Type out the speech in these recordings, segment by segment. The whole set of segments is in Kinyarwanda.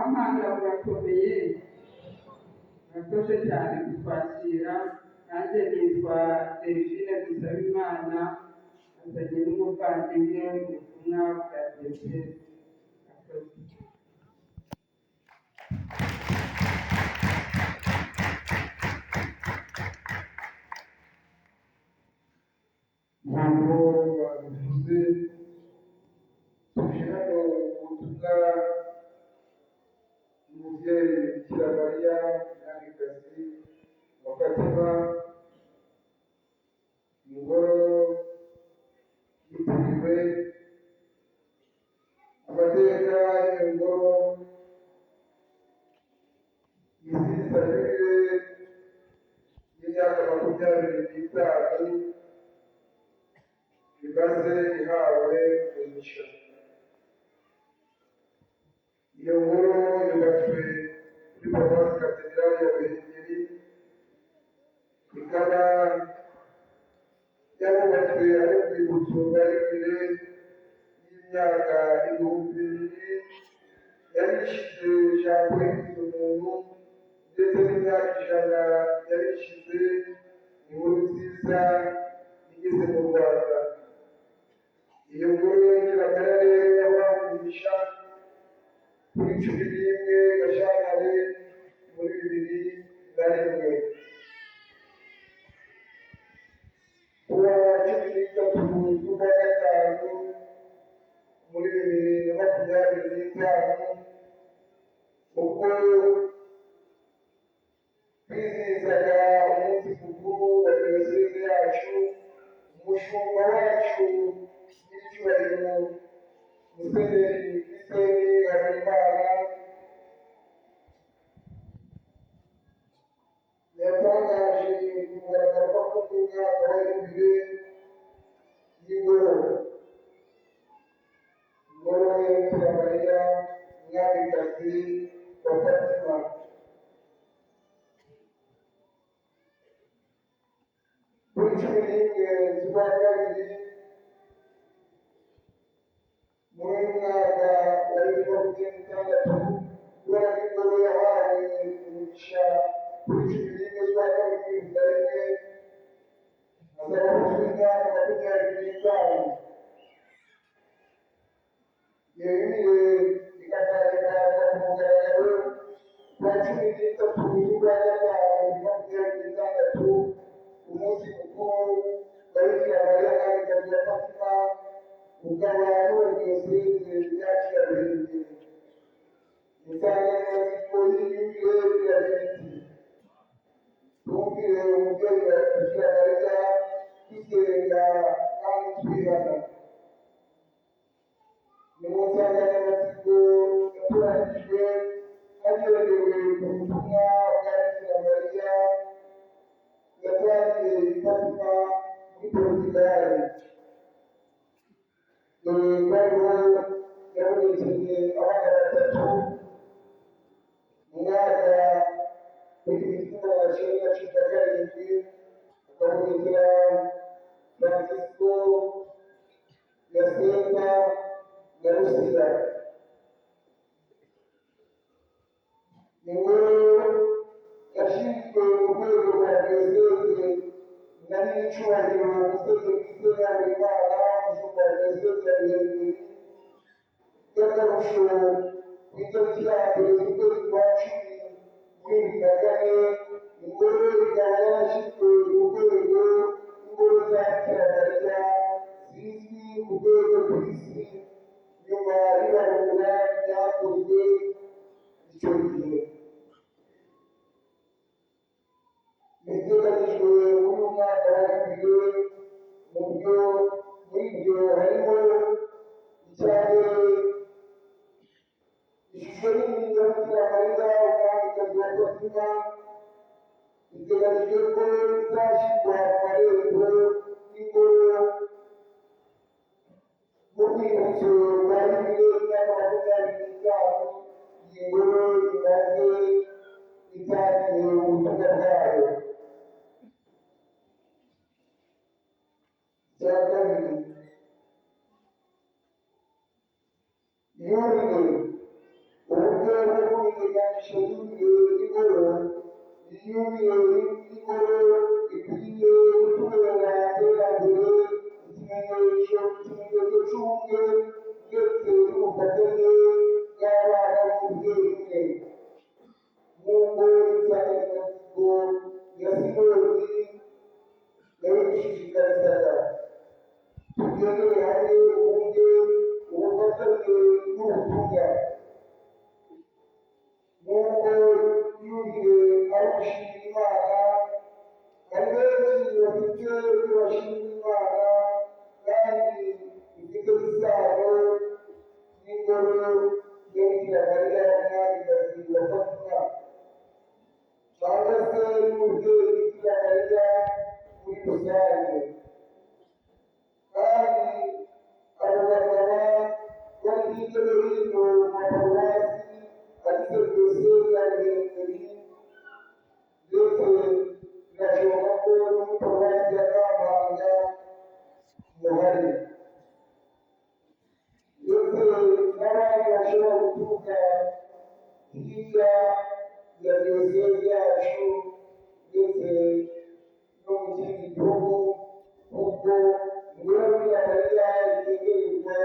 Abampanga murakomeye, murakoze cyane kutwakira. Nanjye nitwa Delphine Dusabimana, azanye n'umuvandimwe mu butumwa bwa diyoseze. ntabwo babivuze tuje hano ubutumwa umubyeyi Bikira Mariya Mwamikazi wa Fatima, ingoro yitiriwe amateka y'iyo ngoro yizihiza yubile y'imyaka 25 imaze ihawe umugisha. Iyo ngoro yubatswe kuri paruwasi katedrali ya Ruhengeri, ikaba yarubatswe ari urwibutso rwari kure y'imyaka 2000 yarishize ijambo rigize umuntu, ndetse n'imyaka 100 yarishize inkuru nziza igeze mu Rwanda. Iyo ngoro y'Abakirisitu rero yahawe umugisha kuri 11 Gashyantare muri 2001. Kuwa 13 z'ukwa gatanu muri 2025, ubwo twizihizaga umunsi mukuru wa diyoseze yacu, umushumba wacu nyiricyubahiro Musenyeri Gisenyi Habimana yatangaje kugaragara ko umwaka wa yubile y'ingoro ya Bikira Mariya Mwamikazi wa Fatima. Kuri 11 z'ukwa kabiri muri uyu mwaka wa 2026, kubera ko ingoro yahawe umugisha kuri 11 z'ukwa kabiri 2021, hazaba huzwe imyaka 25. Iyo yubile ikazagaragazwa ku mugaragaro kuwa 13 z'ukwa gatanu 2026, umunsi mukuru wa Bikira Mariya Mwamikazi wa Fatima, ukaba ari uwa diyoseze yacu ya Ruhengeri. Insanganyamatsiko y'iyubile iragira iti: twumvire umubyeyi wa Bikira Mariya, dusenga kandi twihana. Ni mu nsanganyamatsiko yatoranyijwe hagendewe ku butumwa bwa Bikira Mariya yatangiye i Fatima muri Portugal. Dore ko ariho yabonekeye abana batatu mu mwaka w'1917, akabonekera Francisco Jacinta na Lucila. Ingoro yashinzwe mu rwego rwa diyoseze na nyiricyubahiro Musenyeri Gisenyi Habimana, umushumba wa diyoseze ya Ruhengeri. By'akarusho ku itariki ya 1 z'ukwezi kwa 10 muri 2004, ingoro ikaba yarashyizwe ku rwego rw'ingoro za Bikira Mariya zizwi ku rwego rw'isi, nyuma y'ibarura ryakozwe icyo gihe. Biteganijwe muri uyu mwaka wa yubile, muri byo harimo icya mbere ishusho nini ya Bikira Mariya Umwamikazi wa Fatima. Biteganijwe ko izashyirwa mu marembo y'ingoro mu rwibutso rwa yubile y'imyaka 25 iyi ngoro imaze itangiye ubutumwa bwayo. Icya kabiri, yubile uburyo kumenyekanisha y'ingoro y'ingoro ikwiye kutubera iterambere ikimenyetso cy'ubumwe ndetse n'ubufatanye bw'abana b'umubyeyi umwe nk'uko insanganyamatsiko ya sinodi yabidushishikarizaga. Tugendere hamwe ubumwe, ubufatanye n'ubutumwa nk'uko yubile ari gushimira Imana. Hari benshi bafite ibyo bashimira Imana kandi bifite isano n'ingoro y'Bikira Mariya umwamikazi wa Fatima cyangwa se n'umubyeyi Bikira Mariya muri rusange, kandi abo bakaba bari hirya no hino mu maparuwasi agize diyoseze ya Ruhengeri ndetse birashoboka ko no muri paruwasi ya Kampanga muhari, ndetse n'abandi bashobora guturuka hirya ya diyoseze yacu ndetse no mu kindi gihugu, kuko ingoro y'Bikira Mariya itegerezwa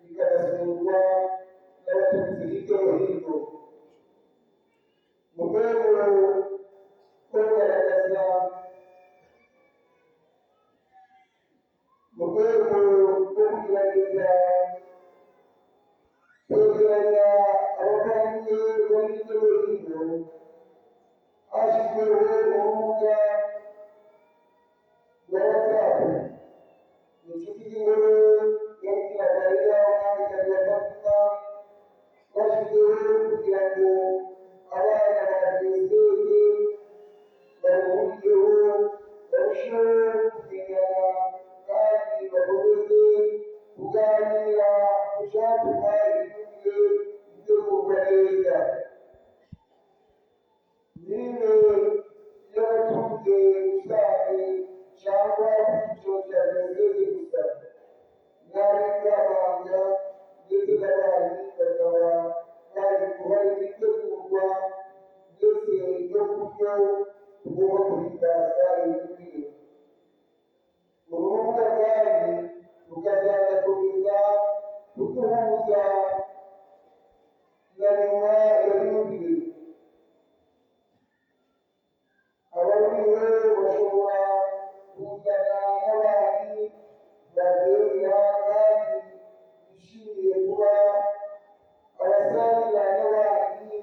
ikanasurwa n'abaturutse hirya no hino mu rwego rwo kugaragaza mu rwego rwo kugerageza kwegeranya abavandimwe bari hirya no hino. Hashyizweho urubuga rwa WhatsApp inshuti z'ingoro ya Bikira Mariya umwamikazi wa Fatima bashyizeho kugira ngo abana ba diyoseze bahuriyeho barusheho kumenyana kandi bakomeze kuganira ku cyatuma imyumvire itegurwa neza. Niba y'abatunze rusange cyangwa ku cyiciro cya diyoseze gusa, n'ab'Ikampanga ndetse n'abandi bakaba bari guhari itegurwa ndetse n'uburyo tugomba guhimbaza imyumvire. Urubuga kandi rukazakomeza kuduhuza na nyuma ya myumvire. Abaruriwe bashobora kuzana n'abandi babyemera kandi bishimiye kuba abasangira n'abandi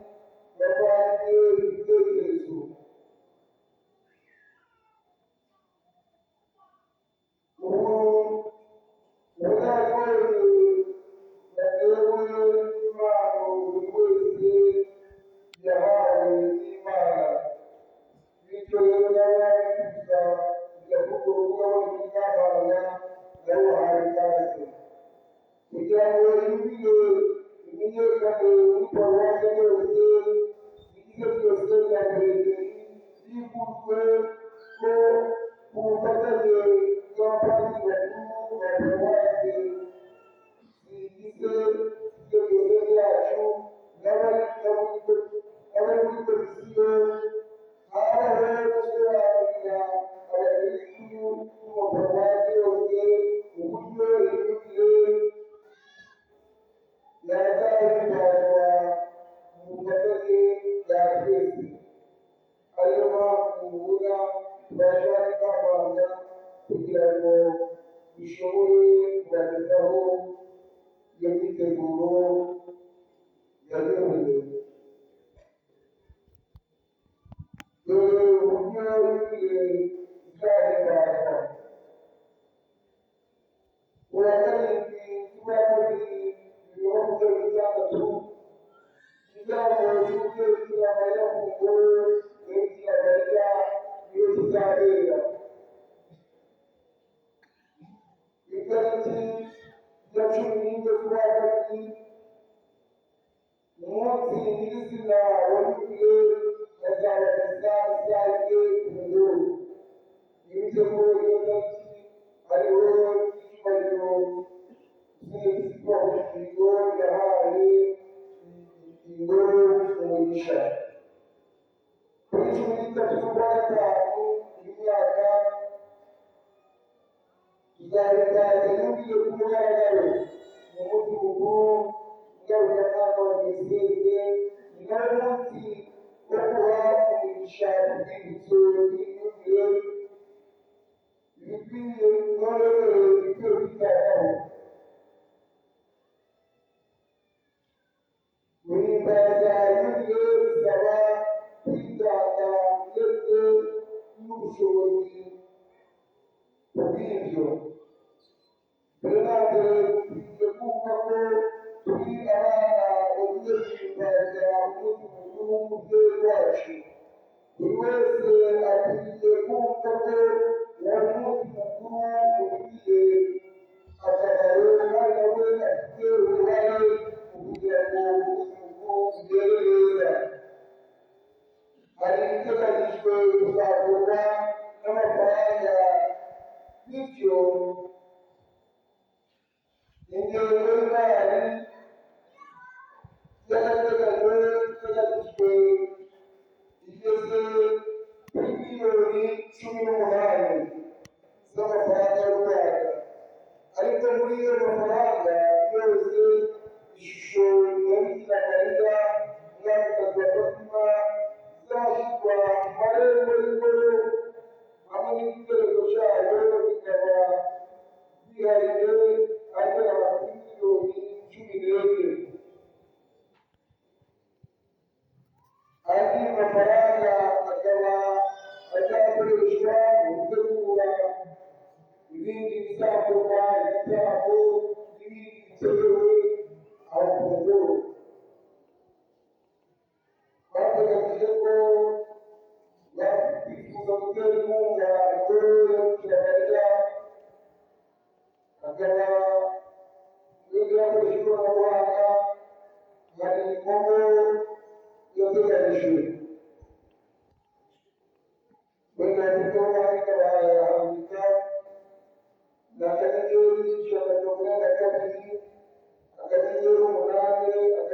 bavanye ibitekerezo. Ubunararibonye yatewe n'impano buri wese yahawe n'Imana, bityo rero n'ababifuza kujya kuri urwo rubuga rwo Kampanga nabo bahawe ikaze kugira ngo imyumvire imenyekane muri paruwasi yose igize diyoseze ya Ruhengeri. Hifuzwe ko ku bufatanye bw'abapadiri bakuru ba paruwasi zigize diyoseze yacu n'abari muri komisiyo habaho gusobanurira abakirisitu bo mu paruwasi yose uburyo imyumvire yazahimbazwa mu bufatanye bwa twese. Ariyo mpamvu mubona twaje hano i Kampanga kugira ngo dushobore kubagezaho iyo myiteguro yayobowe. Dore uburyo imyumvire izahimbazwa. Ku wa karindwi z'ukwa kabiri 2026 igitaramo cy'umubyeyi Bikira Mariya ku ngoro ya Bikira Mariya niyo kizabera. Itariki ya 11 z'ukwa kabiri umunsi nyirizina wa myumvire bazabageza isaha imwe ku ngoro. Bivuze ko iyo tariki hariho icyubahiro cy'Umwepiskopi yahaye ingoro umugisha. Kuri 13 z'ukwa gatanu imyaka tuzahimbaza yubile ku mugaragaro mu munsi mukuru ngarukamwaka wa diyoseze. Ni nawo munsi wo guha umugisha urwibutso rw'imyumvire ibikwiye n'uburere bikwiye kwitabwaho. Guhimbaza yubile bisaba kwitanga ndetse n'ubushobozi bw'ibyo. Mbere na mbere dukwiye kumva ko turi abana bagiye guhimbaza umunsi mukuru w'umubyeyi wacu. Buri wese akwiriye kumva ko uwo munsi mukuru ufitiye akamaro kandi nawe afite uruhare mu kugira ngo umunsi mukuru ugere neza. Hari ibiteganyijwe kuzakorwa n'amafaranga, bityo ingengo y'imari y'agateganyo iteganyijwe igeze kuri miliyoni 18 z'amafaranga y'u Rwanda. Ariko muri iyo mafaranga yose ishusho ya Bikira Mariya umwamikazi wa Fatima izashyirwa mu marembo y'ingoro hamwe n'igitereko cyayo bikaba byihariye agera kuri miliyoni 14. Andi mafaranga akaba azakoreshwa mu gutegura ibindi bizakorwa, ibitaramo n'ibindi bikenewe aho ku ngoro. Bateganyije ko bifuza gutera inkunga ingoro ya Bikira Mariya, akaba yakoresha ikoranabuhanga. Hari inkono yateganyijwe wenda kuko bahita bahandika ni akanyenyeri 182, akanyenyeri 8, akanyenyeri 1,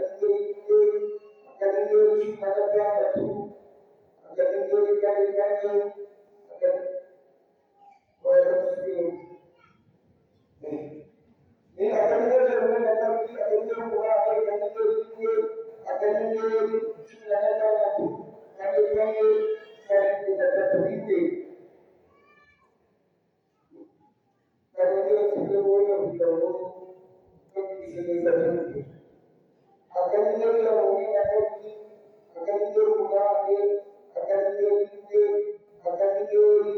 akanyenyeri 16, akanyenyeri 44, ni akanyenyeri 82, akanyenyeri 8, akanyenyeri 1, akanyenyeri 16, akanyenyeri 33. Akanyenyeri tuliyoona vitabu tukisemeza vitu. Akanyenyeri 42, akanyenyeri 8, akanyenyeri 1, akanyenyeri 16, akanyenyeri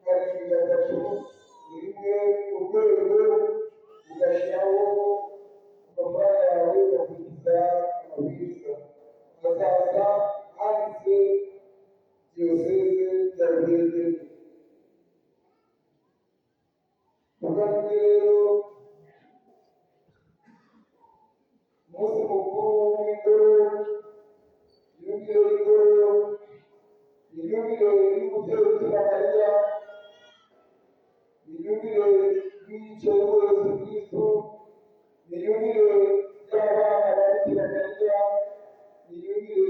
33. Rimwe urwego ugashyiraho amafaranga yawe ugakurikiza amabwiriza. Ukazaza handitse diyoseze ya Ruhengeri. Muvandimwe rero, umunsi mukuru w'ingoro, yubile y'ingoro, yubile y'umubyeyi Bikira Mariya, yubile y'icyo Yesu Kristo, yubile y'abana ba Bikira Mariya, yubile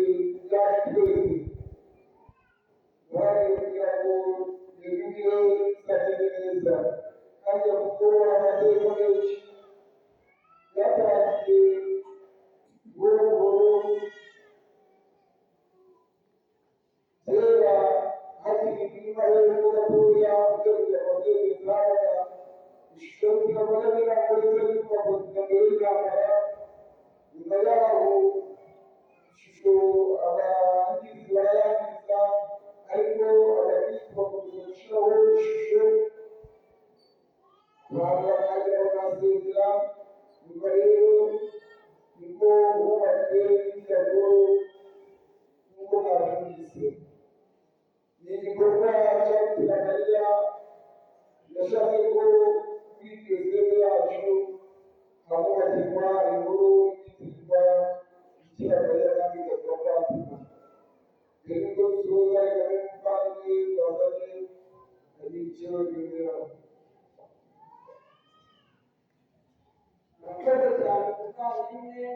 yacu twese. Bari kugira ngo yubile izagende neza. Kandi kuko amateka menshi yatangiye buhoro buhoro, kera hakiri imirima hepfo gatoya ugerageza ababyeyi zabaga ishusho Bikira Mariya n'intango y'inyubako zitembere y'intambara. Nyuma yaho ishusho abagizi barayangiza, ariko abakristo bakomeza gushyiraho ishusho abantu bakajya bakasezera. Nyuma rero nibwo hubatswe n'ibyago nk'uko mwabyumvise. Ni igikorwa cya Bikira Mariya yashatse ko kuri diyoseze yacu hamubakirwa ingoro yitwa Bikira Mariya n'Umwamikazi wa Fatima. Mbere y'uko dusoza, reka n'umuvandimwe twazanye agira icyo yongeraho. Murakoze cyane muvandimwe.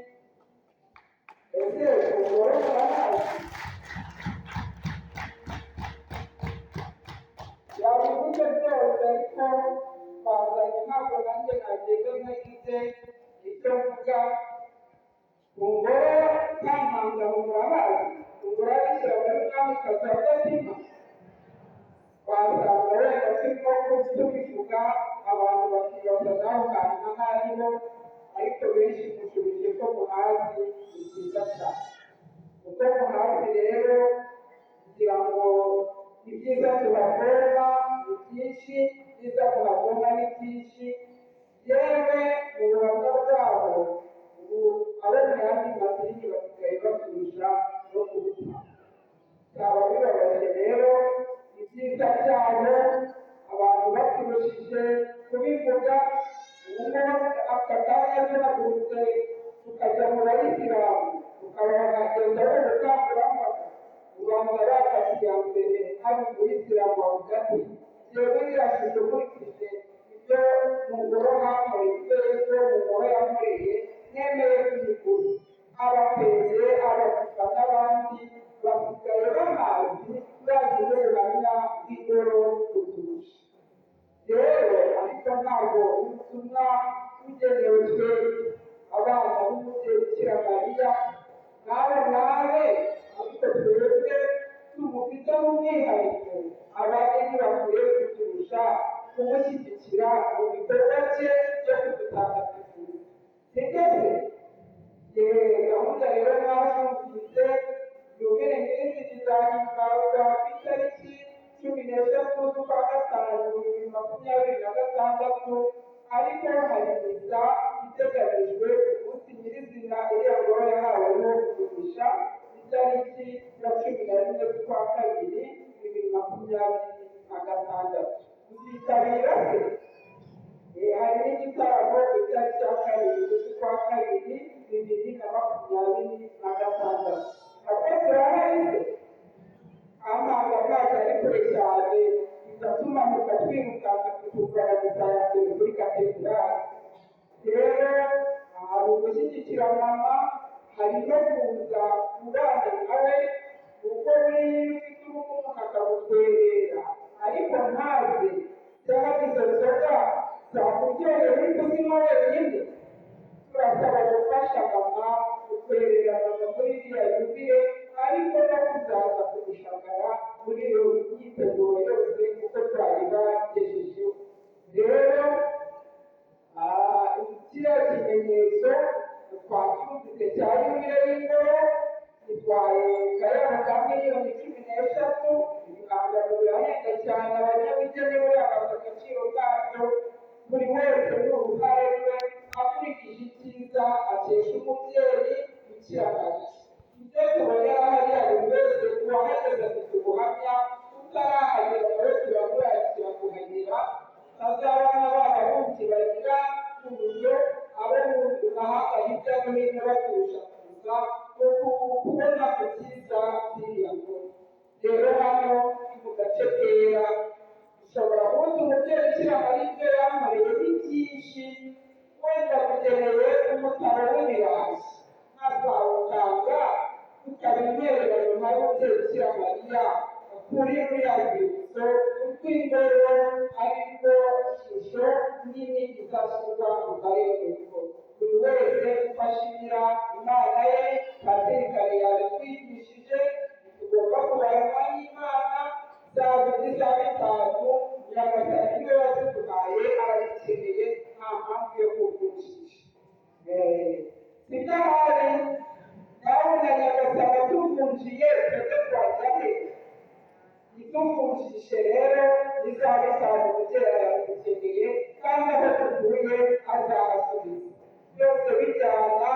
ese umugore murahazi yabivuze byose ariko twazanye ntabwo nanjye nagenda ntagize icyo mvuga umugore kampanga murahazi umugore abishyira muri mwamikazi wa gatima wasanga wenda turimo tubivuga abantu bakibaza naho hantu nk'ahariho ariko benshi mushubije ko muhazi ni byiza cyane kuko muhazi rero kugira ngo ibyiza tuhavoma ni byinshi ibyiza tuhavoma ni byinshi yewe mu buhamya bwabo ubu abo mu yandi madini basigaye baturusha no kubuta byaba bibabaje rero ibyiza byabo abantu baturushije kubivuga ubu aka kanya duhagurutse tukajya mu bayisilamu tukabagezaho ubukangurambaga ubanza bafatiye mbere hari umuyisilamu wavuga ati yewe birashije nkurikije ibyo mugoro hankoreye ibyo mugoro yankoreye nemeye kubigura abateze abavuga n'abandi basigaye bahazi bazi ubuhamya bw'ingoro kuturusha rero ariko ntabwo ubutumwa bugenewe twebwe abana b'umubyeyi bikira mariya nawe nawe ariko twebwe tumufite umwihariko abadeni bakwiye kuturusha kumushyigikira mu bikorwa bye byo kudutagatifuza sibyo se gahunda rero mwazumvise yubire nyinshi zizahimbazwa ku itariki 16 z'ukwa gatanu 2026 ariko hari misa iteganyijwe umunsi nyirizina iriya ngoro yahaweho umugisha itariki ya 11 z'ukwa kabiri 2026 uzitabira se hari n'igitaramo itariki ya kabiri z'ukwa kabiri 2026 ate turahari amanga amazi ari kure cyane bigatuma mukatwirukanka tukugaragaza mbere muri katedrali rero hari ugushyigikira mama hari no kuza kubana nawe kuko buriya ufite umuntu akagutwerera ariko ntaze cyangwa izo nzoga zakuryoheye uri kuzinywa wenyine turasaba gufasha mama gutwerera mama muri iriya yubire ariko no kuzaza kubishagara muri iyo myiteguro yose kuko twari bagejejeho rero kiriya kimenyetso twacyumvise cya yubire y'ingoro gitwaye kayabo ka miliyoni 13 ibihangano birahenda cyane abanyabugeni buriya bazi agaciro kabyo buri wese n'uruhare rwe akurikije icyiza akesha umubyeyi bikira mariya ibyo tubona hariya buri wese uwahageze afite ubuhamya utarahagera nawe turamurarikira kuhagera azabana bana bundi bagira uburyo abo mu mahanga hirya no hino baturusha kuza kubona ku cyiza by'iriya ngoro rero hano mu gace kera ushobora kubuza umubyeyi ukira muri ibyo yankoreye ni byinshi wenda kugeneye umutaro w'ibirayi ntazawutanga tukabimwerera nyuma y'umubyeyi ukira mariya kuri ruriya rwibutso rw'ingoro ariko ishusho nini izashyirwa mu karere buri wese ufashimira imana ye padiri kare yabitwigishije tugomba kubarana n'imana zaba iza bitanu nyagasani niwe waziduhaye arayikeneye nta mpamvu yo kuvunjisha sidahari nawe na nyagasani atuvunjiye twese twajya he ituvunjishe rero izaba bitanu umubyeyi arazikeneye kandi aho tuvuye azahasubiza byose bijyana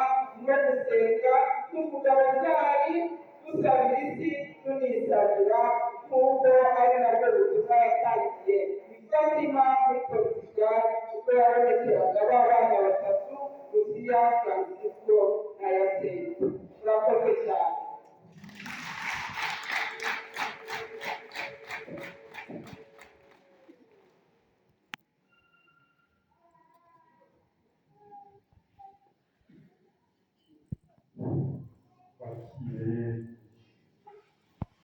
no gusenga tuvuga rozari dusabira isi tunisabira nk'uko ari nabyo butumwa yatangiye bifatima muri portugal kuko yabonekeraga b'abana batatu lucia francisco na yasente urakoze cyane 기회를